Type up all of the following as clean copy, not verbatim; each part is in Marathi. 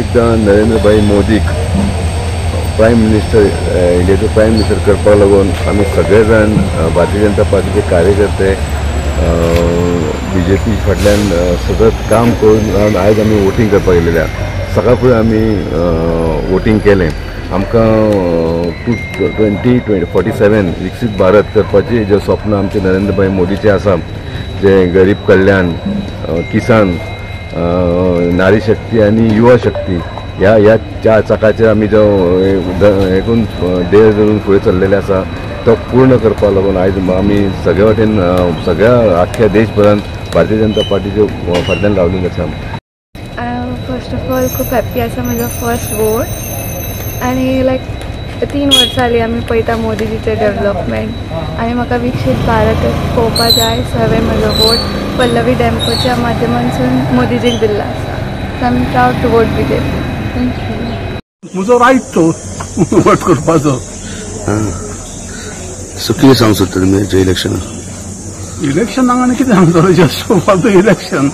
एकदा नरेंद्रभाई मोदी प्राईम मिनिस्टर इंडियाचे प्राईम मिनिस्टर करपाक लागून आमी सगळे जाण भारतीय जनता पार्टीचे कार्यकर्ते BJP फाटल्यान सतत काम करून आज आमी वोटींग करपाक गेलेल्या सकाळ फुडें आमी वोटींग केलें आमकां 2047 विकसीत भारत करपाचें जें स्वप्न आमचे नरेंद्रभाई मोदीचें आसा जे गरीब कल्याण किसान नारी शक्ती आणि युवा शक्ती ह्या चार चाकाचेर आमी जो एकूण देर धरून फुडें चल्लेले आसा तो पूर्ण करपाक लागून आयज आमी सगळे वाटेन सगळ्या आख्ख्या देशभरांत भारतीय जनता पार्टीचे फाटल्यान रावलेले आसा. फर्स्ट ऑफ ऑल खूब हॅप्पी आसा म्हजो फर्स्ट वोट आनी लायक 3 वर्सां जालीं आमी पळयता मोदीजीचें डेव्हलपमेंट आनी म्हाका विकसीत भारत पळोवपा जाय सो हांवें म्हजो वोट पल्लवी डॅम्पोच्या माध्यमांतसून मोदीजीक दिल्लो आसा. So I am proud to vote BJP. Thank you. म्हजो रायट तो वोट करपाचो. सो कितें सांगूंक सोदता तुमी इलेक्शनाक आनी कितें सांगतलो जस्ट फॉर द इलेक्शन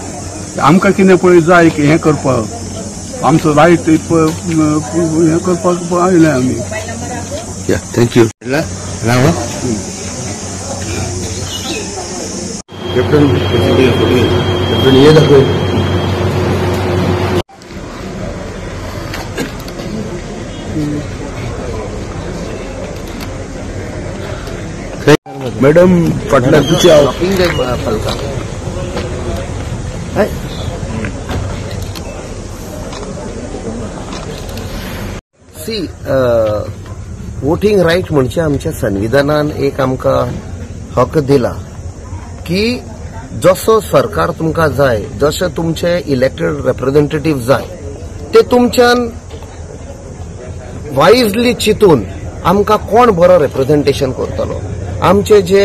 आमकां कितें पळय जाय हें करपाक आमचो रायट हें करपाक आयले आमी. थँक्यू. कॅप्टन ये दाखय. मॅडम फाटल्यान तुमच्या सी वोटिंग रायट म्हणजे आमच्या संविधानान एक आमकां हक दिला की जसो सरकार तुमकां जाय जशे तुमचे इलेक्टेड रिप्रेझेंटेटिव्ह जाय ते तुमच्यान वायजली चिंतून आमकां कोण बरो रिप्रेझेंटेशन करतलो आमचे जे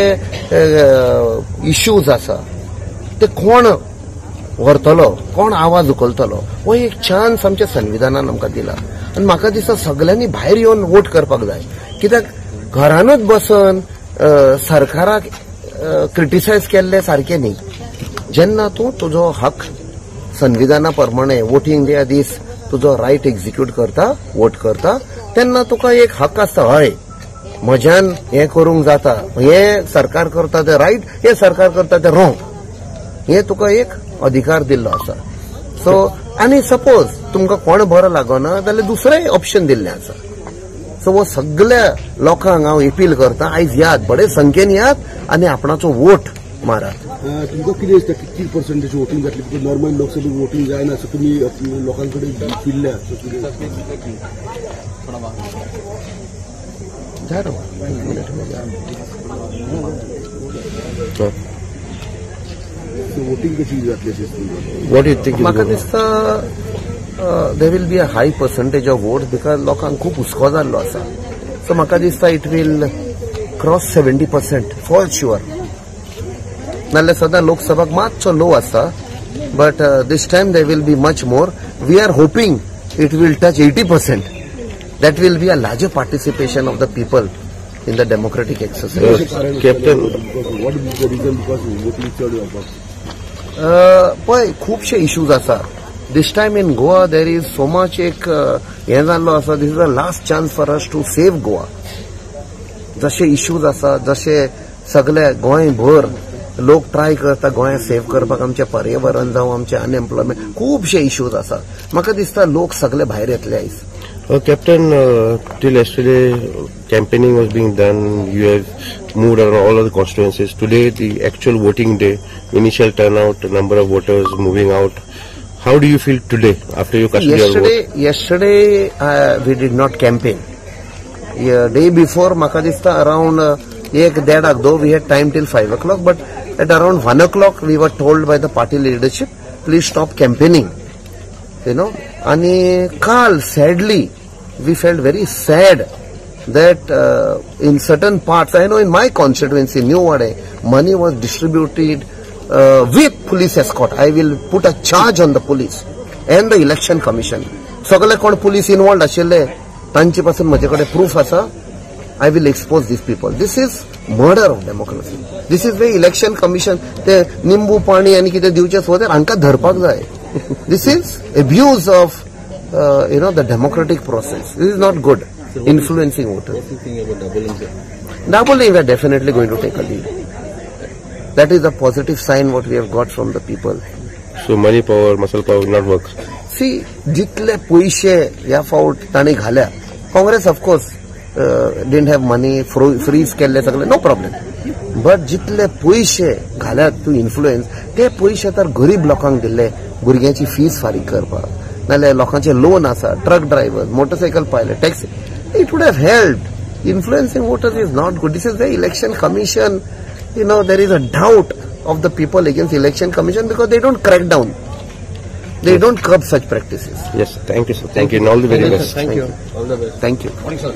इश्यूज आसा ते कोण व्हरतलो कोण आवाज उखलतलो हो एक चान्स आमच्या संविधानान आमकां दिला आनी म्हाका दिसता सगळ्यांनी भायर येवन वोट करपाक जाय कित्याक घरानूच बसून सरकाराक क्रिटिसायज केल्ले सारखे न्ही. जेन्ना तूं तुजो हक संविधाना प्रमाणे वोटिंग डे दीस तुजो रायट एक्झिक्यूट करता वोट करता तेन्ना तुका एक हक आसता हय म्हज्यान हें करूंक जाता हें सरकार करता तें रायट हें सरकार करता तें रॉंग हें तुका एक अधिकार दिल्लो आसा. सो आनी सपोज तुमकां कोण बरो लागना जाल्यार दुसरें ऑप्शन दिल्लें आसा. सो वो सगळ्या लोकांक हांव अपील करता, आयज यात बडे संख्येन यात आनी आपणाचो वोट मारात. तुमकां कितें दिसता कितली पर्संटेज वोटींग जातली? बिकॉज नॉर्मल लोकसभेक वोटींग जायना, सो तुमी लोकां कडेन फिरल्या. वोटींग कशी जातली अशें दिसता? What you think? म्हाका दिसता there will be a high percentage of vote because लोकांक खूब हुस्को जाल्लो आसा. सो म्हाका दिसता it will cross 70% for sure. नाल्यार सदां लोकसभाक मातसो लो आसा, but this time there will be much more. We are hoping it will touch 80%. That will be a larger participation of the people in the democratic exercise. Captain, what is the reason? Because voting chad जाता. पळय खुबशे इश्यूज आसा. This time in Goa there is so much एक हें जाल्लो आसा. This is the last chance for us to save Goa. जशे इश्यूज आसा, जशे सगळे गोंयभर लोक ट्राय करता गोंया सेव्ह करपाक, आमचें पर्यावरण जावं आमचें अनएम्प्लॉयमेंट, खुबशे इश्यूज आसा. म्हाका दिसता लोक सगळे भायर येतले आयज. Captain, till yesterday campaigning was being done. You have moved around all of the constituencies. Today, the actual voting day, initial turnout, number of voters moving out. How do you feel today after you cast your vote? Yesterday we did not campaign. Day before, म्हाका दिसता around 1:30, though we had time till 5 o'clock, but at around 1 o'clock we were told by the party leadership, please stop campaigning. And Carl, sadly, we felt very sad that in certain parts, I know in my constituency, New Wade, money was distributed with police escort. I will put a charge on the police and the election commission. सगळे कोण police involved आशिल्ले, तांचे पासून म्हजे कडेन proof आसा. I will expose these people. This is murder of democracy. This is why election commission ते निंबू पाणी आणि कितें दिवचे सोदर हांकां धरपाक जाय. This is abuse of the democratic process. This is not good. Influencing voters. What do you think about double? Doubling, we are definitely going to take a lead. That is a positive sign what we have got from the people. So money power, muscle power will not work. See, जितले पैसे ह्या फावट तांणी घाल्या, Congress of course didn't have money, freeze केल्ले सगळे, no problem. बट जितले पैसे घाल्यात टू इन्फ्लुएन्स, ते पैसे तर गरीब लोकांक दिल्ले, भुरग्यांची फीस फारीक करपाक, नाल्यार लोकांचे लोन आसा, truck driver, motorcycle pilot, taxi. It would have helped. Influencing voters is not good. This is the election commission. There is a doubt of the people against election commission because they don't crack down. They don't curb such practices. Yes, thank you, sir. Thank you, and all the very best. Thank you. All the best. Thank you. Morning, sir.